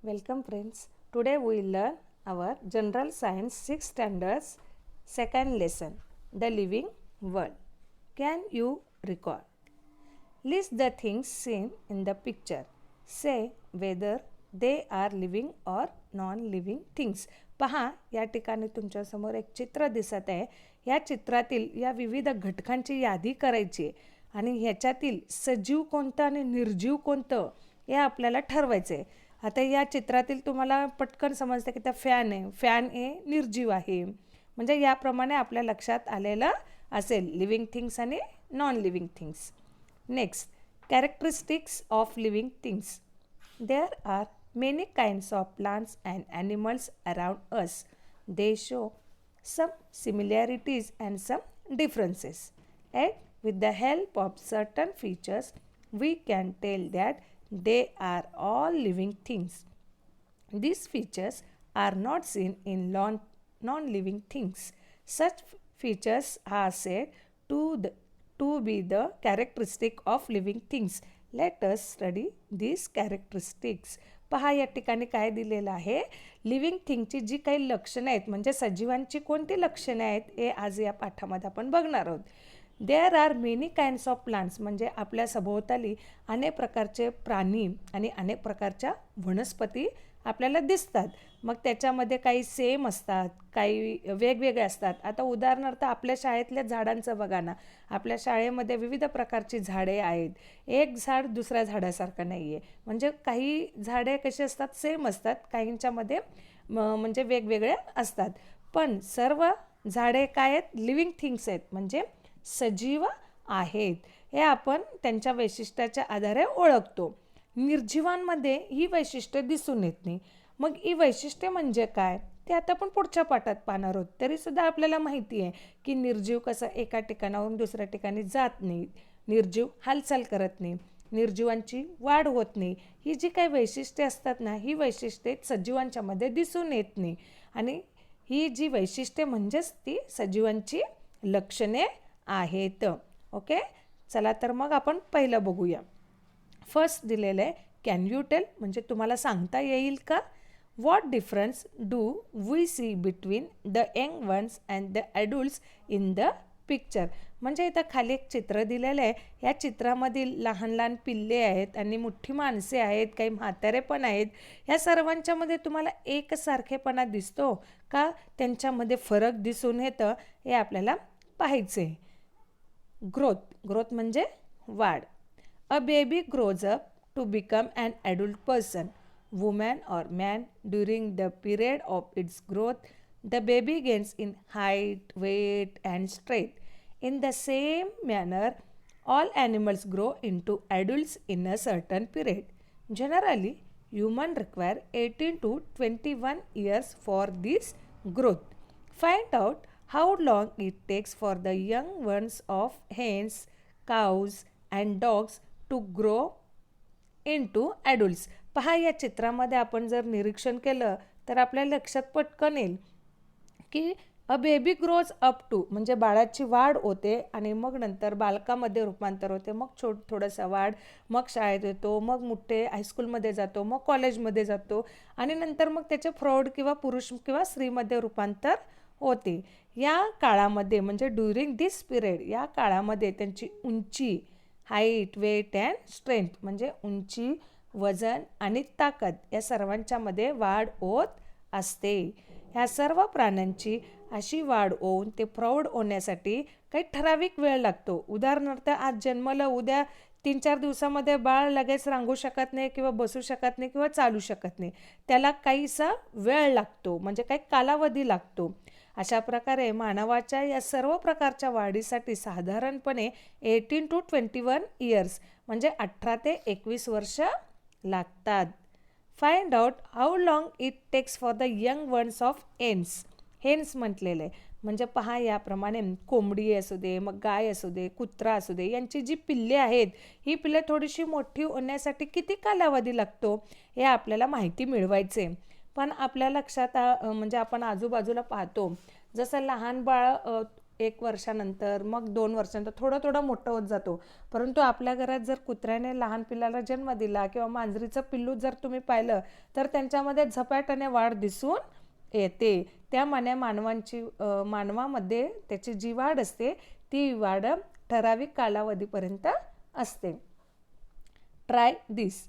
Welcome friends. Today we learn our General Science 6th standards second lesson, The Living World. Can you recall? List the things seen in the picture. Say whether they are living or non-living things. पहा या ठिकाणी तुमच्यासमोर एक चित्र दिसत आहे. या चित्रातील या विविध घटकांची यादी करायची आहे आणि ह्याच्यातील सजीव कोणतं आणि निर्जीव कोणतं हे आपल्याला ठरवायचं आहे. आता या चित्रातील तुम्हाला पटकन समजतं की त्या फॅन आहे, फॅन हे निर्जीव आहे. म्हणजे याप्रमाणे आपल्या लक्षात आलेलं असेल लिव्हिंग थिंग्स आणि non living things. Next, characteristics of living things. There are many kinds of plants and animals around us. They show some similarities and some differences. And with the help of certain features, we can tell that they are all living things. These features are not seen in non-living things. Such features are said to be the characteristic of living things. Let us study these characteristics. पहा या ठिकाणी काय दिलेलं आहे, living थिंगची जी काही लक्षणे आहेत म्हणजे सजीवांची कोणती लक्षणे आहेत हे आज या पाठामध्ये आपण बघणार आहोत. There are many kinds of plants म्हणजे आपल्या सभोवताली अनेक प्रकारचे प्राणी आणि अनेक प्रकारच्या वनस्पती आपल्याला दिसतात. मग त्याच्यामध्ये काही सेम असतात, काही वेगवेगळे असतात. आता उदाहरणार्थ आपल्या शाळेतल्या झाडांचं बघा ना, आपल्या शाळेमध्ये विविध प्रकारची झाडे आहेत. एक झाड दुसऱ्या झाडासारखं नाही आहे. म्हणजे काही झाडे कशी असतात, सेम असतात, काहींच्यामध्ये म्हणजे वेगवेगळे असतात. पण सर्व झाडे काय आहेत, लिव्हिंग थिंग्स आहेत म्हणजे सजीव आहेत. हे आपण त्यांच्या वैशिष्ट्याच्या आधारे ओळखतो. निर्जीवांमध्ये ही वैशिष्ट्ये दिसून येत नाही. मग ही वैशिष्ट्ये म्हणजे काय ते आता आपण पुढच्या पाठात पाहणार आहोत. तरीसुद्धा आपल्याला माहिती आहे की निर्जीव कसं एका ठिकाणावरून दुसऱ्या ठिकाणी जात नाही, निर्जीव हालचाल करत नाही, निर्जीवांची वाढ होत नाही. ही जी काही वैशिष्ट्ये असतात ना, ही वैशिष्ट्ये सजीवांच्या मध्ये दिसून येत नाही आणि ही जी वैशिष्ट्ये म्हणजेच ती सजीवांची लक्षणे आहेत. ओके, चला तर मग आपण पहिलं बघूया. फर्स्ट दिलेलं आहे कॅन यू टेल म्हणजे तुम्हाला सांगता येईल का. What difference do we see between the young ones and the adults in the picture. म्हणजे इथं खाली एक चित्र दिलेलं आहे. या चित्रामधील लहान लहान पिल्ले आहेत आणि मोठी माणसे आहेत, काही म्हातारे पण आहेत. या सर्वांच्यामध्ये तुम्हाला एकसारखेपणा दिसतो का, त्यांच्यामध्ये फरक दिसून येतं हे आपल्याला पाहायचं आहे. ग्रोथ म्हणजे वाढ. A baby grows up to become an adult person, woman or man. During the period of its growth, the baby gains in height, weight and strength. In the same manner, all animals grow into adults in a certain period. Generally, humans require 18 to 21 years for this growth. Find out how long it takes for the young ones of hens, cows and dogs to grow into adults. पहा या चित्रामध्ये आपण जर निरीक्षण केलं तर आपल्या लक्षात पटकन येईल की a baby grows up to म्हणजे बाळाची वाढ होते आणि मग नंतर बालकामध्ये रूपांतर होते, मग थोडंसं वाढ, मग शाळेत येतो, मग मोठे हायस्कूलमध्ये जातो, मग कॉलेजमध्ये जातो आणि नंतर मग त्याचे प्रौढ किंवा पुरुष किंवा स्त्रीमध्ये रूपांतर होते. या काळामध्ये म्हणजे ड्युरिंग दिस पिरियड या काळामध्ये त्यांची उंची, हाईट, वेट अँड स्ट्रेंथ म्हणजे उंची, वजन आणि ताकद या सर्वांच्यामध्ये वाढ होत असते. ह्या सर्व प्राण्यांची अशी वाढ होऊन ते प्रौढ होण्यासाठी काही ठराविक वेळ लागतो. उदाहरणार्थ आज जन्मलं, उद्या 3-4 दिवसामध्ये बाळ लगेच रांगू शकत नाही किंवा बसू शकत नाही किंवा चालू शकत नाही. त्याला काहीसा वेळ लागतो म्हणजे काही कालावधी लागतो. अशा प्रकारे मानवाच्या या सर्व प्रकारच्या वाढीसाठी साधारणपणे 18 to 21 इयर्स म्हणजे 18 ते 21 वर्ष लागतात. Find out how long it takes for the young ones of hens. Hens म्हटलेलं आहे म्हणजे पहा याप्रमाणे कोंबडी असू दे, मग गाय असू दे, कुत्रा असू दे, यांची जी पिल्ले आहेत ही पिल्ले थोडीशी मोठी होण्यासाठी किती कालावधी लागतो हे आपल्याला माहिती मिळवायचे. पण आपल्या लक्षात म्हणजे आपण आजूबाजूला पाहतो जसं लहान बाळ 1 वर्षानंतर, मग 2 वर्षानंतर थोडं मोठं होत जातो. परंतु आपल्या घरात जर कुत्र्याने लहान पिल्लाला जन्म दिला किंवा मांजरीचं पिल्लू जर तुम्ही पाहिलं तर त्यांच्यामध्ये झपाट्याने वाढ दिसून येते. त्यामाने मानवामध्ये त्याची जी वाढ असते ती वाढ ठराविक कालावधीपर्यंत असते. Try this.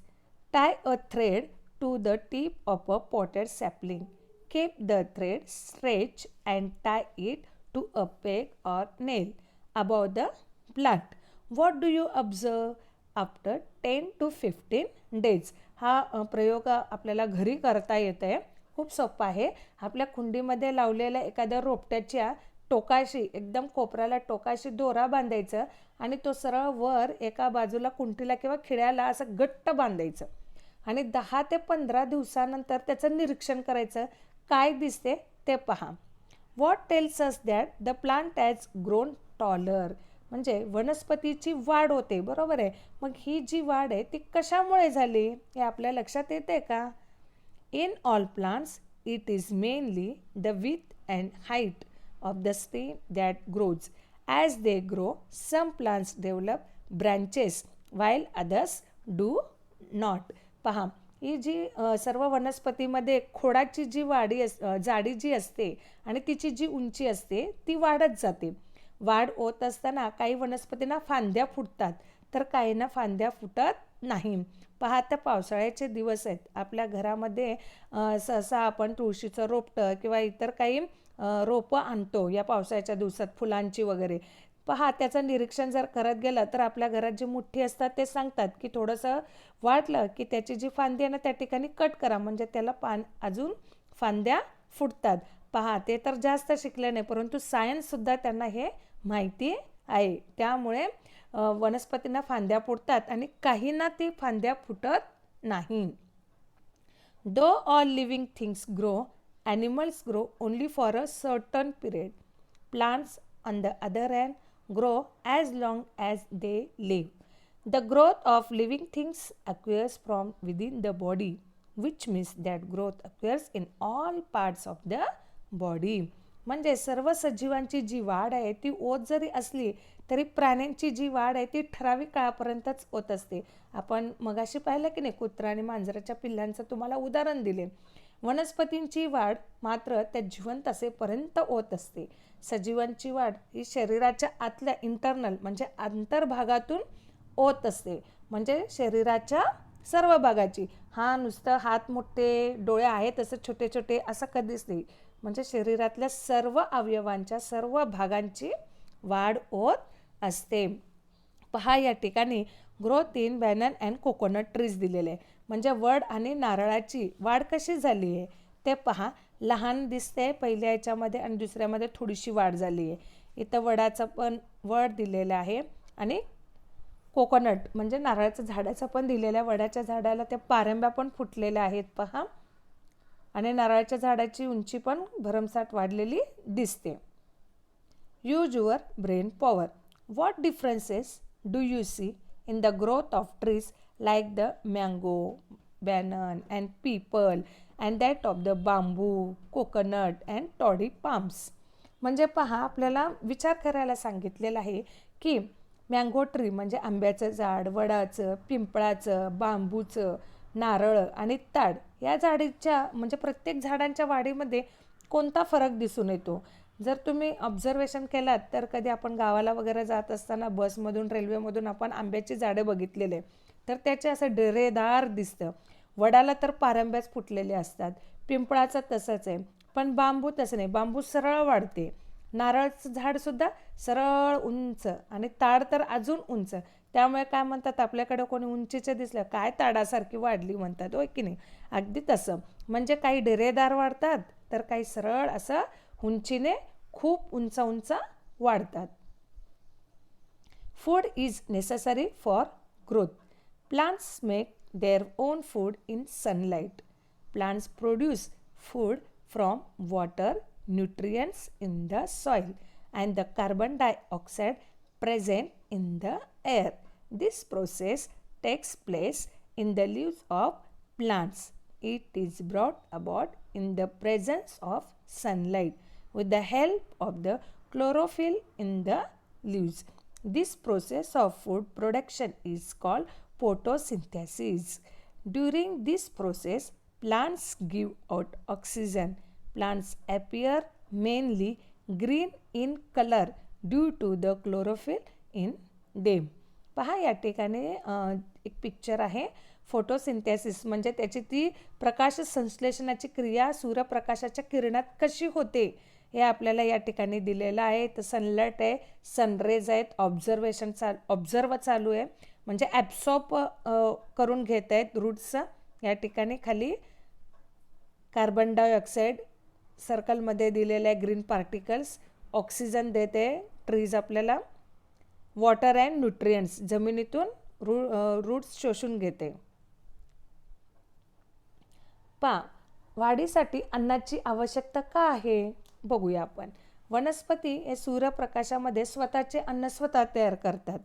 Tie a thread to the tip of a potted sapling. Keep the thread stretched and tie it to a peg or nail above the plant. What do you observe? After 10 to 15 days. हा प्रयोग आपल्याला घरी करता येत आहे. खूप सोपा आहे. आपल्या कुंडीमध्ये लावलेल्या एखाद्या रोपट्याच्या टोकाशी, एकदम कोपऱ्याला टोकाशी दोरा बांधायचं आणि तो सरळ वर एका बाजूला कुंटीला किंवा खिळ्याला असं घट्ट बांधायचं आणि 10 ते 15 दिवसानंतर त्याचं निरीक्षण करायचं. काय दिसते ते पहा. What tells us that the plant has grown taller. म्हणजे वनस्पतीची वाढ होते, बरोबर आहे. मग ही जी वाढ आहे ती कशामुळे झाली हे आपल्या लक्षात येते का? In all plants it is mainly the width and height of the stem that grows. As they grow some plants develop branches while others do not. पहा, ही जी सर्व वनस्पतीमध्ये खोडाची जी जाडी जी असते आणि तिची जी उंची असते ती वाढत जाते. वाढ होत असताना काही वनस्पतींना फांद्या फुटतात तर काहींना फांद्या फुटत नाही. पहा, आता पावसाळ्याचे दिवस आहेत. आपल्या घरामध्ये सहसा आपण तुळशीचं रोपटं किंवा इतर काही रोपं आणतो या पावसाळ्याच्या दिवसात, फुलांची वगैरे. पहा, त्याचं निरीक्षण जर करत गेलं तर आपल्या घरात जे मोठी असतात ते सांगतात की थोडंसं वाढलं की त्याची जी फांदी आहे ना त्या ठिकाणी कट करा, म्हणजे त्याला अजून फांद्या फुटतात. पहा, ते तर जास्त शिकले नाही परंतु सायन्ससुद्धा त्यांना हे माहिती आहे. त्यामुळे वनस्पतींना फांद्या फुटतात आणि काहींना ती फांद्या फुटत नाही. Do all living things grow, animals grow only for a certain period. Plants on the other hand grow as long as they live. The growth of living things occurs from within the body, which means that growth occurs in all parts of the body. म्हणजे सर्व सजीवांची जी वाढ आहे ती होत जरी असली तरी प्राण्यांची जी वाढ आहे ती ठराविक काळापर्यंतच होत असते. आपण मगाशी पाहिलं की नाही, कुत्रा आणि मांजराच्या पिल्लांचं तुम्हाला उदाहरण दिले. वनस्पतींची वाढ मात्र त्या जिवंत असेपर्यंत होत असते. सजीवांची वाढ ही शरीराच्या आतल्या इंटरनल म्हणजे अंतर्भागातून होत असते, म्हणजे शरीराच्या सर्व भागाची. हा नुसतं हात मोठे डोळे आहेत असं छोटे छोटे असं कधीच नाही, म्हणजे शरीरातल्या सर्व अवयवांच्या सर्व भागांची वाढ होत असते. पहा, या ठिकाणी growth in banana and coconut trees दिलेले आहे. म्हणजे वड आणि नारळाची वाढ कशी झाली आहे ते पहा. लहान दिसते पहिल्या याच्यामध्ये आणि दुसऱ्यामध्ये थोडीशी वाढ झाली आहे. इथं वडाचं पण वड दिलेलं आहे आणि कोकोनट म्हणजे नारळाचं झाडाचं पण दिलेलं आहे. वडाच्या झाडाला त्या पारंब्या पण फुटलेल्या आहेत पहा, आणि नारळाच्या झाडाची उंची पण भरमसाठ वाढलेली दिसते. Use your brain power. What differences do you see in the growth of trees like the mango, banyan and people and that of the bamboo, coconut and toddy palms. म्हणजे पहा, आपल्याला विचार करायला सांगितलेलं आहे की मँगो ट्री म्हणजे आंब्याचं झाड, वडाचं, पिंपळाचं, बांबूचं, नारळ आणि ताड या झाडाच्या म्हणजे प्रत्येक झाडांच्या वाढीमध्ये कोणता फरक दिसून येतो. जर तुम्ही ऑब्झर्वेशन केलात तर कधी आपण गावाला वगैरे जात असताना बसमधून रेल्वेमधून आपण आंब्याची झाडे बघितलेले तर त्याचे असं डेरेदार दिसतं. वडाला तर पारंब्याच फुटलेले असतात, पिंपळाचं तसंच आहे, पण बांबू तसं नाही. बांबू सरळ वाढते, नारळाचं झाडसुद्धा सरळ उंच आणि ताड तर अजून उंच. त्यामुळे काय म्हणतात, आपल्याकडे कोणी उंचीचे दिसलं काय ताडासारखी वाढली म्हणतात, होय की नाही. अगदी तसं म्हणजे काही डेरेदार वाढतात तर काही सरळ असं उंचीने खूप उंच उंच वाढतात. Food is necessary for growth. Plants make their own food in sunlight. Plants produce food from water, nutrients in the soil and the carbon dioxide present in the air. This process takes place in the leaves of plants. It is brought about in the presence of sunlight with the help of the chlorophyll in the leaves. This process of food production is called photosynthesis. During this process, plants give out oxygen. Plants appear mainly green in color due to the chlorophyll in them. पहा या ठिकाणी एक picture आहे. Photosynthesis म्हणजे त्याची ती प्रकाश संश्लेषणाची क्रिया सूर्यप्रकाशाच्या किरणात कशी होते हे आपल्याला या ठिकाणी दिलेलं आहे. तर सनलाईट आहे, सनरेज आहेत, ऑब्झर्व चालू आहे म्हणजे ॲब्सॉर्ब करून घेत आहेत रूट्स. या ठिकाणी खाली कार्बन डायऑक्साईड सर्कलमध्ये दिलेले आहे ग्रीन पार्टिकल्स. ऑक्सिजन देते ट्रीज आपल्याला. वॉटर अँड न्यूट्रियंट्स जमिनीतून रूट्स शोषून घेते. वाढीसाठी अन्नाची आवश्यकता का आहे बघूया आपण. वनस्पती हे सूर्यप्रकाशामध्ये स्वतःचे अन्न स्वतः तयार करतात.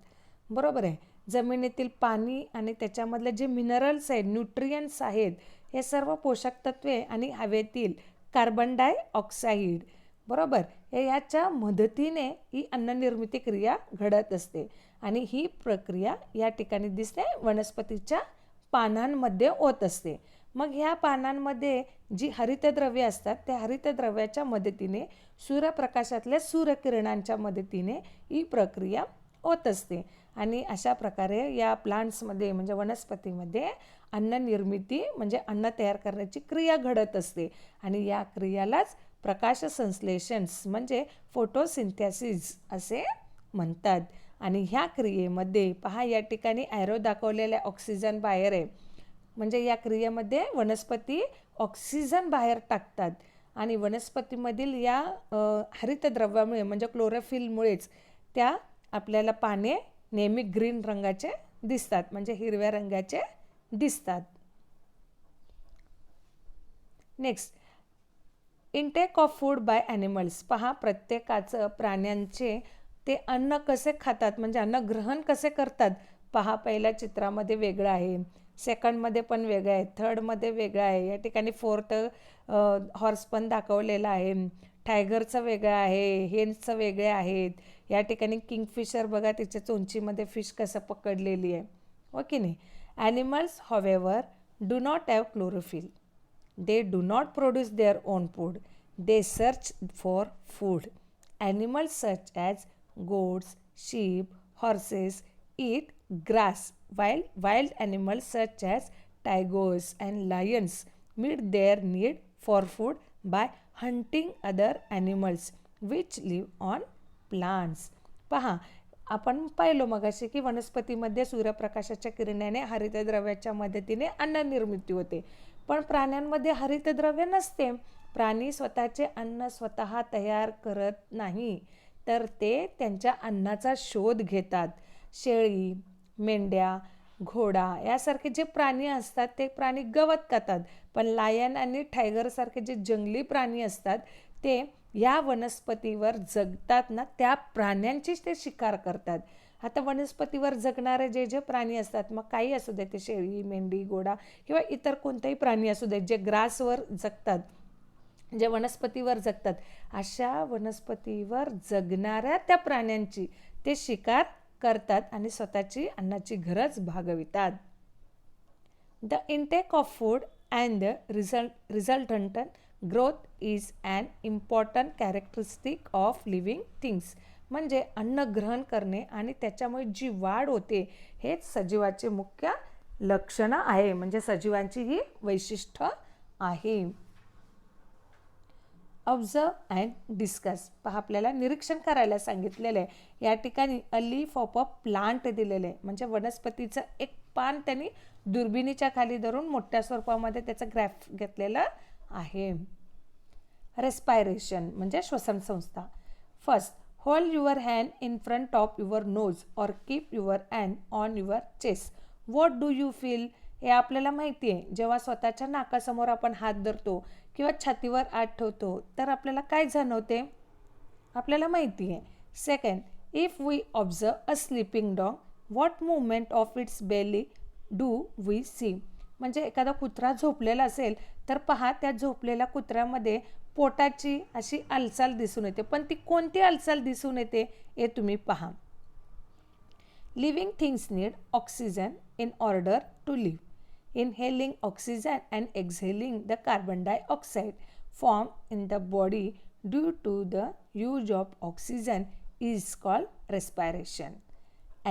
बरोबर आहे. जमिनीतील पाणी आणि त्याच्यामधले जे मिनरल्स आहेत, न्यूट्रियंट्स आहेत, हे सर्व पोषक तत्वे आणि हवेतील कार्बन डायऑक्साईड बरोबर हे याच्या मदतीने ही अन्ननिर्मिती क्रिया घडत असते. आणि ही प्रक्रिया या ठिकाणी दिसते वनस्पतीच्या पानांमध्ये होत असते. मग ह्या पानांमध्ये जी हरितद्रव्ये असतात त्या हरितद्रव्याच्या मदतीने सूर्यप्रकाशातल्या सूर्यकिरणांच्या मदतीने ही प्रक्रिया होत असते. आणि अशा प्रकारे या प्लांट्समध्ये म्हणजे वनस्पतीमध्ये अन्ननिर्मिती म्हणजे अन्न तयार करण्याची क्रिया घडत असते. आणि या क्रियालाच प्रकाश संश्लेषण म्हणजे फोटोसिंथेसिस असे म्हणतात. आणि ह्या क्रियेमध्ये पहा या ठिकाणी ॲरो दाखवलेला ऑक्सिजन बाहेर आहे. म्हणजे या क्रियेमध्ये वनस्पती ऑक्सिजन बाहेर टाकतात आणि वनस्पतीमधील या हरितद्रव्यामुळे म्हणजे क्लोरोफिलमुळेच त्या आपल्याला पाने नेहमी ग्रीन रंगाचे दिसतात म्हणजे हिरव्या रंगाचे दिसतात. Next, intake of food by animals. पहा प्रत्येकाचं प्राण्यांचे ते अन्न कसे खातात म्हणजे अन्न ग्रहण कसे करतात. पहा पहिल्या चित्रामध्ये वेगळं आहे, सेकंडमध्ये पण वेगळं आहे, थर्डमध्ये वेगळं आहे. या ठिकाणी फोर्थ हॉर्स पण दाखवलेला आहे. टायगरचं वेगळं आहे, हेन्सचं वेगळे आहेत. या ठिकाणी किंगफिशर बघा त्याच्या चोंचीमध्ये फिश कसं पकडलेली आहे हो की नाही. Animals however do not have chlorophyll. They do not produce their own food. They search for food. Animals such as goats, sheep, horses eat grass, while wild animals such as tigers and lions meet their need for food by hunting other animals which live on plants. पहा आपण पाहिलो मगाशी की वनस्पतीमध्ये सूर्यप्रकाशाच्या किरणाने हरितद्रव्याच्या मदतीने अन्न निर्मिती होते. पण प्राण्यांमध्ये हरितद्रव्य नसते. प्राणी स्वतःचे अन्न स्वतः तयार करत नाही तर ते त्यांच्या अन्नाचा शोध घेतात. शेळी, मेंढ्या, घोडा यासारखे जे प्राणी असतात ते प्राणी गवत खातात. पण लायन आणि टायगरसारखे जे जंगली प्राणी असतात ते या वनस्पतीवर जगतात ना त्या प्राण्यांचीच ते शिकार करतात. आता वनस्पतीवर जगणारे जे जे प्राणी असतात मग काही असू दे ते शेळी, मेंढी, घोडा किंवा इतर कोणतेही प्राणी असू दे जे ग्रासवर जगतात, जे वनस्पतीवर जगतात, अशा वनस्पतीवर जगणाऱ्या त्या प्राण्यांची ते शिकार करतात आणि स्वतःची अन्नाची गरज भागवितात. The intake of food and the resultant growth is an important characteristic of living things. म्हणजे अन्न ग्रहण करणे आणि त्याच्यामुळे जी वाढ होते हेच सजीवाचे मुख्य लक्षणं आहे म्हणजे सजीवांची ही वैशिष्ट्य आहे. Observe and discuss. पहा आपल्याला निरीक्षण करायला सांगितलेलं आहे. या ठिकाणी अ लीफ ऑफ अ प्लांट दिलेलं आहे म्हणजे वनस्पतीचं एक पान त्यांनी दुर्बिणीच्या खाली धरून मोठ्या स्वरूपामध्ये त्याचं ग्राफ घेतलेलं आहे. रेस्पायरेशन म्हणजे श्वसन संस्था. First, hold your hand in front of your nose और keep your hand on your chest. What do you feel. हे आपल्याला माहिती आहे जेव्हा स्वतःच्या नाकासमोर आपण हात धरतो किंवा छातीवर हात ठेवतो तर आपल्याला काय जाणवते आपल्याला माहिती आहे. Second, if we observe a sleeping dog what movement of its belly do we see. म्हणजे एखादा कुत्रा झोपलेला असेल तर पहा त्या झोपलेल्या कुत्र्यामध्ये पोटाची अशी हालचाल दिसून येते, पण ती कोणती हालचाल दिसून येते हे तुम्ही पहा. Living things need oxygen in order to live. Inhaling oxygen and exhaling the carbon dioxide formed in the body due to the use of oxygen is called respiration.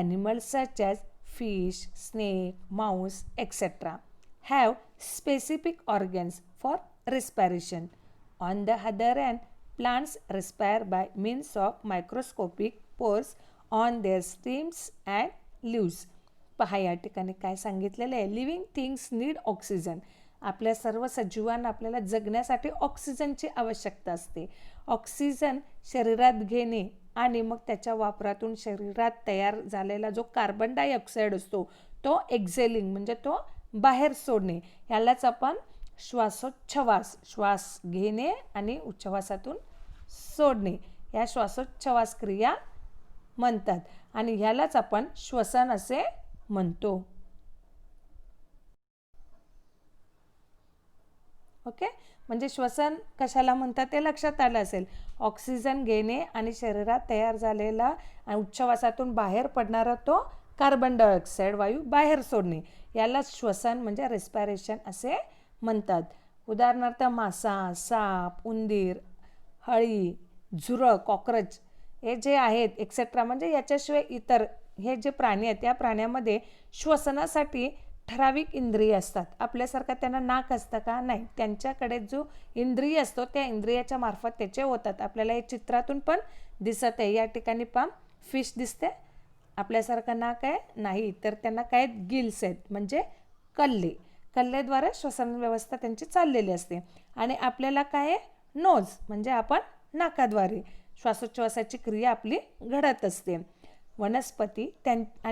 Animals such as fish, snake, mouse, etc. have specific organs for respiration. On the other hand, plants respire by means of microscopic pores on their stems and leaves. पहा या ठिकाणी काय सांगितलेलं आहे, living things need oxygen. आपल्या सर्व सजीवांना आपल्याला जगण्यासाठी ऑक्सिजनची आवश्यकता असते. ऑक्सिजन शरीरात घेणे आणि मग त्याच्या वापरातून शरीरात तयार झालेला जो कार्बन डायऑक्साईड असतो तो एक्झेलिंग म्हणजे तो बाहेर सोडणे, यालाच आपण श्वासोच्छवास, श्वास घेणे आणि उच्छवासातून सोडणे या श्वासोच्छवास क्रिया म्हणतात आणि ह्यालाच आपण श्वसन असे म्हणतो. ओके, म्हणजे श्वसन कशाला म्हणतात ते लक्षात आलं असेल. ऑक्सिजन घेणे आणि शरीरात तयार झालेला आणि उच्छवासातून बाहेर पडणारा तो कार्बन डायऑक्साईड वायू बाहेर सोडणे याला श्वसन म्हणजे रेस्पिरेशन असे म्हणतात. उदाहरणार्थ मासा, साप, उंदीर, हळी, झुरळ, कॉकरोच हे जे आहेत एक्सेट्रा, म्हणजे याच्याशिवाय इतर हे जे प्राणी आहेत त्या प्राण्यामध्ये श्वसनासाठी ठराविक इंद्रिय असतात. आपल्यासारखं त्यांना नाक असतं का? नाही. त्यांच्याकडे जो इंद्रिय असतो त्या इंद्रियाच्या मार्फत त्याचे होतात. आपल्याला हे चित्रातून पण दिसत आहे. या ठिकाणी पण फिश दिसते, आपल्यासारखं नाक आहे नाही, तर त्यांना काय गिल्स आहेत म्हणजे कल्ले. कल्लेद्वारे श्वसन व्यवस्था त्यांची चाललेली असते. आणि आपल्याला काय आहे? नोज, म्हणजे आपण नाकाद्वारे श्वासोच्छवासाची क्रिया आपली घडत असते. वनस्पती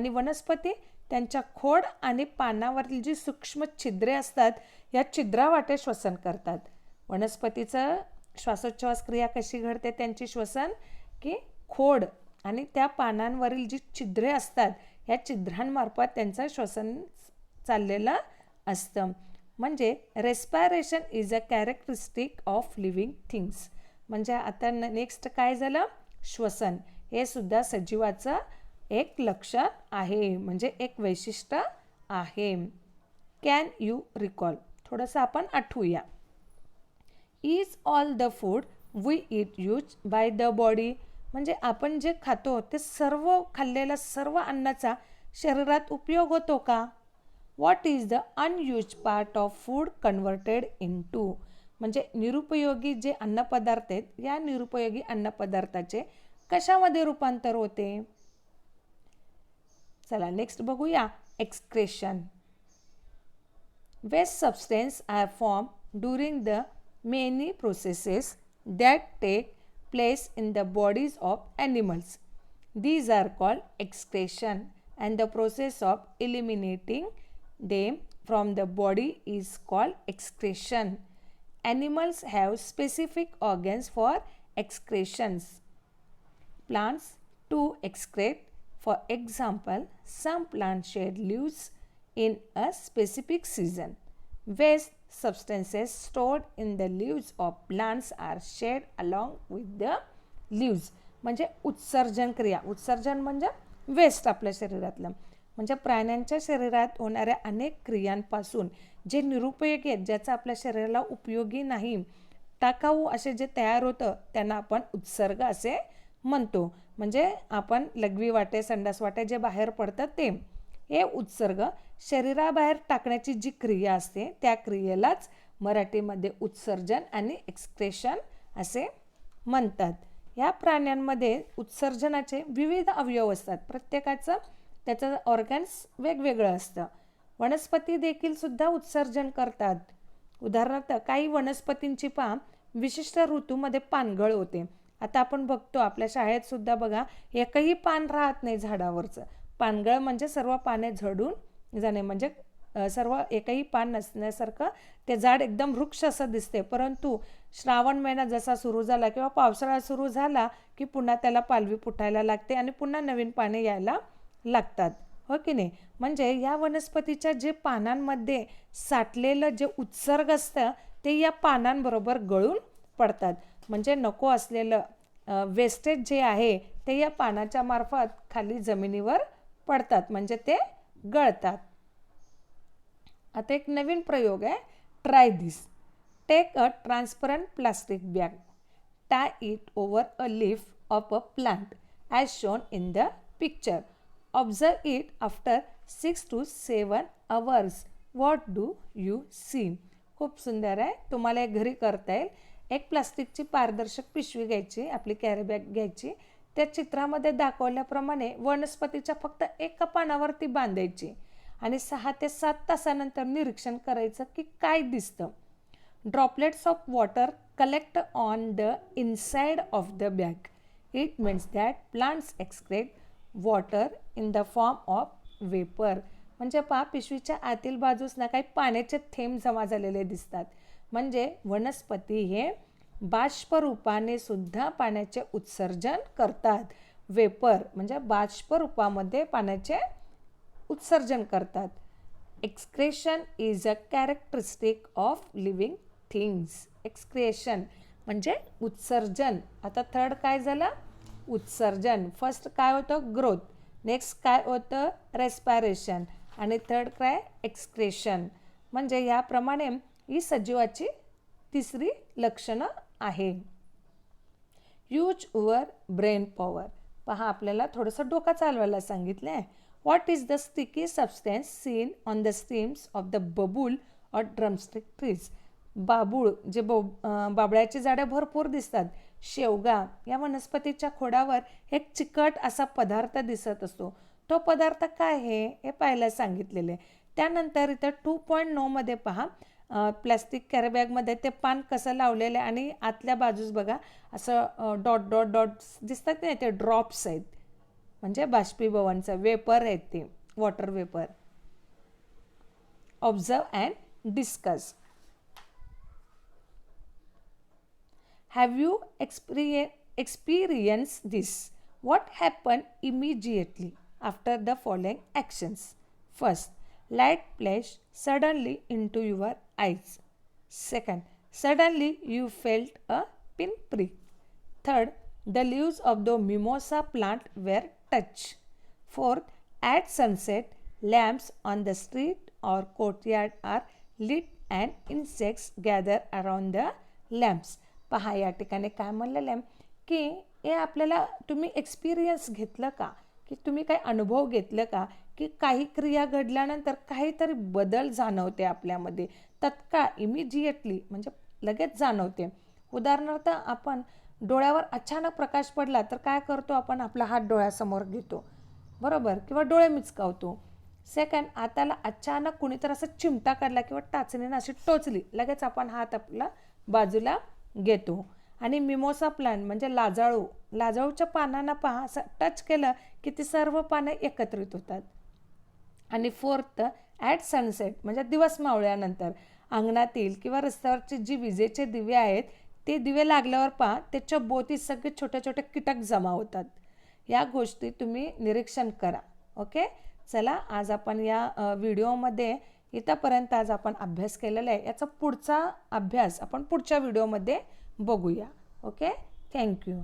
वनस्पती त्यांच्या खोड आणि पानावरील जी सूक्ष्म छिद्रे असतात या छिद्रावाटे श्वसन करतात. वनस्पतीचं श्वासोच्छवास क्रिया कशी घडते त्यांची श्वसन, की खोड आणि त्या पानांवरील जी छिद्रे असतात या छिद्रांमार्फत त्यांचं श्वसन चाललेलं असतं. म्हणजे respiration is a characteristic of living things. म्हणजे आता नेक्स्ट काय झालं? श्वसन हे सुद्धा सजीवाचं एक लक्षण आहे, म्हणजे एक वैशिष्ट्य आहे. Can you recall? थोडंसं आपण आठवूया. Is all the food we eat use by the body? म्हणजे आपण जे खातो ते सर्व खाल्लेला सर्व अन्नाचा शरीरात उपयोग होतो का? What is the unused part of food converted into? म्हणजे निरुपयोगी जे अन्नपदार्थ आहेत या निरुपयोगी अन्नपदार्थाचे कशामध्ये रूपांतर होते? चला नेक्स्ट बघूया. Excretion. Waste substances are form during the many processes that take place in the bodies of animals. These are called excretion and the process of eliminating them from the body is called excretion. Animals have specific organs for excretions. Plants too excrete. For example, some plants shed leaves in a specific season. Waste substances stored in the leaves of plants are shed along with the leaves. म्हणजे उत्सर्जन क्रिया. उत्सर्जन म्हणजे waste आपल्या शरीरातलं. म्हणजे प्राण्यांच्या शरीरात होणाऱ्या अनेक क्रियांपासून जे निरुपयोगी आहेत, ज्याचा आपल्या शरीराला उपयोगी नाही, टाकाऊ असे जे तयार होतं त्यांना आपण उत्सर्ग असे म्हणतो. म्हणजे आपण लघवी वाटे, संडास वाटे जे बाहेर पडतात ते हे उत्सर्ग शरीराबाहेर टाकण्याची जी क्रिया असते त्या क्रियेलाच मराठीमध्ये उत्सर्जन आणि एक्सक्रेशन असे म्हणतात. या प्राण्यांमध्ये उत्सर्जनाचे विविध अवयव असतात. प्रत्येकाचं त्याचं ऑर्गन्स वेगवेगळं असतं. वनस्पती देखील सुद्धा उत्सर्जन करतात. उदाहरणार्थ काही वनस्पतींची पान विशिष्ट ऋतूमध्ये पानगळ होते. आता आपण बघतो आपल्या शाळेत सुद्धा बघा, एकही पान राहत नाही झाडावरचं. पानगळ म्हणजे सर्व पाने झडून जाणे, म्हणजे सर्व एकही पान नसण्यासारखं ते झाड एकदम वृक्ष असं दिसते. परंतु श्रावण महिना जसा सुरू झाला किंवा पावसाळा सुरू झाला की पुन्हा त्याला पालवी फुटायला लागते आणि पुन्हा नवीन पाने यायला लागतात. हो की नाही. म्हणजे या वनस्पतीच्या जे पानांमध्ये साठलेलं जे उत्सर्ग असतं ते या पानांबरोबर गळून पडतात. म्हणजे नको असलेलं वेस्टेज जे आहे ते या पानाच्या मार्फत खाली जमिनीवर पडतात, म्हणजे ते गळतात. आता एक नवीन प्रयोग आहे, try this. Take a transparent plastic bag, tie it over a leaf of a plant as shown in the picture. Observe it after 6 to 7 hours. What do you see? खूप सुंदर आहे, तुम्हाला एक घरी करता येईल. एक प्लास्टिकची पारदर्शक पिशवी घ्यायची, आपली कॅरी बॅग घ्यायची, त्या चित्रामध्ये दाखवल्याप्रमाणे वनस्पतीच्या फक्त एका पानावरती बांधायची आणि 6 ते 7 तासानंतर निरीक्षण करायचं की काय दिसतं. Droplets of water collect on the inside of the bag. It means that plants excrete water in the form of vapour. म्हणजे पहा, पिशवीच्या आतील बाजूस ना काही पाण्याचे थेंब जमा झालेले दिसतात. म्हणजे वनस्पती हे बाष्परूपाने सुद्धा पाण्याचे उत्सर्जन करतात. वेपर म्हणजे बाष्परूपामध्ये पाण्याचे उत्सर्जन करतात. Excretion is a characteristic of living things. Excretion म्हणजे उत्सर्जन. आता थर्ड काय झालं? उत्सर्जन. फर्स्ट काय होतं? ग्रोथ. नेक्स्ट काय होतं? रेस्पायरेशन. आणि थर्ड काय? एक्सक्रेशन. म्हणजे याप्रमाणे ही सजीवाची तिसरी लक्षणं आहे. Use your brain power. पहा, आपल्याला थोडंसं डोकं चालवायला सांगितलं आहे. What is the sticky substance seen on the stems of the babul or drumstick trees. बाबूळ जे बाबळ्याची झाडं भरपूर दिसतात. शेवगा या वनस्पतीच्या खोडावर एक चिकट असा पदार्थ दिसत असतो. तो पदार्थ काय आहे हे पाहायला सांगितलेले. त्यानंतर इथं 2.9 मध्ये पहा, प्लॅस्टिक कॅरीबॅगमध्ये ते पान कसं लावलेलं आहे आणि आतल्या बाजूस बघा असं डॉट डॉट डॉट्स दिसतात नाही, ते ड्रॉप्स आहेत. म्हणजे बाष्पीभवनचं वेपर आहेत ते, water vapour. Observe and discuss. Have you experienced this? What happened immediately after the following actions? First, light flashed suddenly into your eyes. Second, suddenly you felt a pinprick. Third, the leaves of the mimosa plant were touched. Fourth, at sunset, lamps on the street or courtyard are lit and insects gather around the lamps. पहा, या ठिकाणी काय म्हणलेलं आहे की हे आपल्याला तुम्ही एक्सपिरियन्स घेतलं का, की तुम्ही काही अनुभव घेतलं का, की काही क्रिया घडल्यानंतर काहीतरी बदल जाणवते आपल्यामध्ये तत्काळ, इमिजिएटली, म्हणजे लगेच जाणवते. उदाहरणार्थ, आपण डोळ्यावर अचानक प्रकाश पडला तर काय करतो आपण? आपला हात डोळ्यासमोर घेतो, बरोबर, किंवा डोळे मिचकावतो. सेकंड, हाताला अचानक कुणीतरी असं चिमटा काढला किंवा टाचणीनं अशी टोचली, लगेच आपण हात आपला बाजूला घेतो. आणि मिमोसा प्लांट म्हणजे लाजाळू, लाजाळूच्या पानांना पहा, असं टच केलं की ती सर्व पानं एकत्रित होतात. आणि फोर्थ, ॲट सनसेट म्हणजे दिवस मावळ्यानंतर अंगणातील किंवा रस्त्यावरचे जी विजेचे दिवे आहेत ते दिवे लागल्यावर पहा, त्याच्या भोवती सगळे छोटे छोटे कीटक जमा होतात. या गोष्टी तुम्ही निरीक्षण करा. ओके, चला, आज आपण या व्हिडिओमध्ये इथंपर्यंत आज आपण अभ्यास केलेला आहे. याचा पुढचा अभ्यास आपण पुढच्या व्हिडिओमध्ये बघूया. Okay, thank you.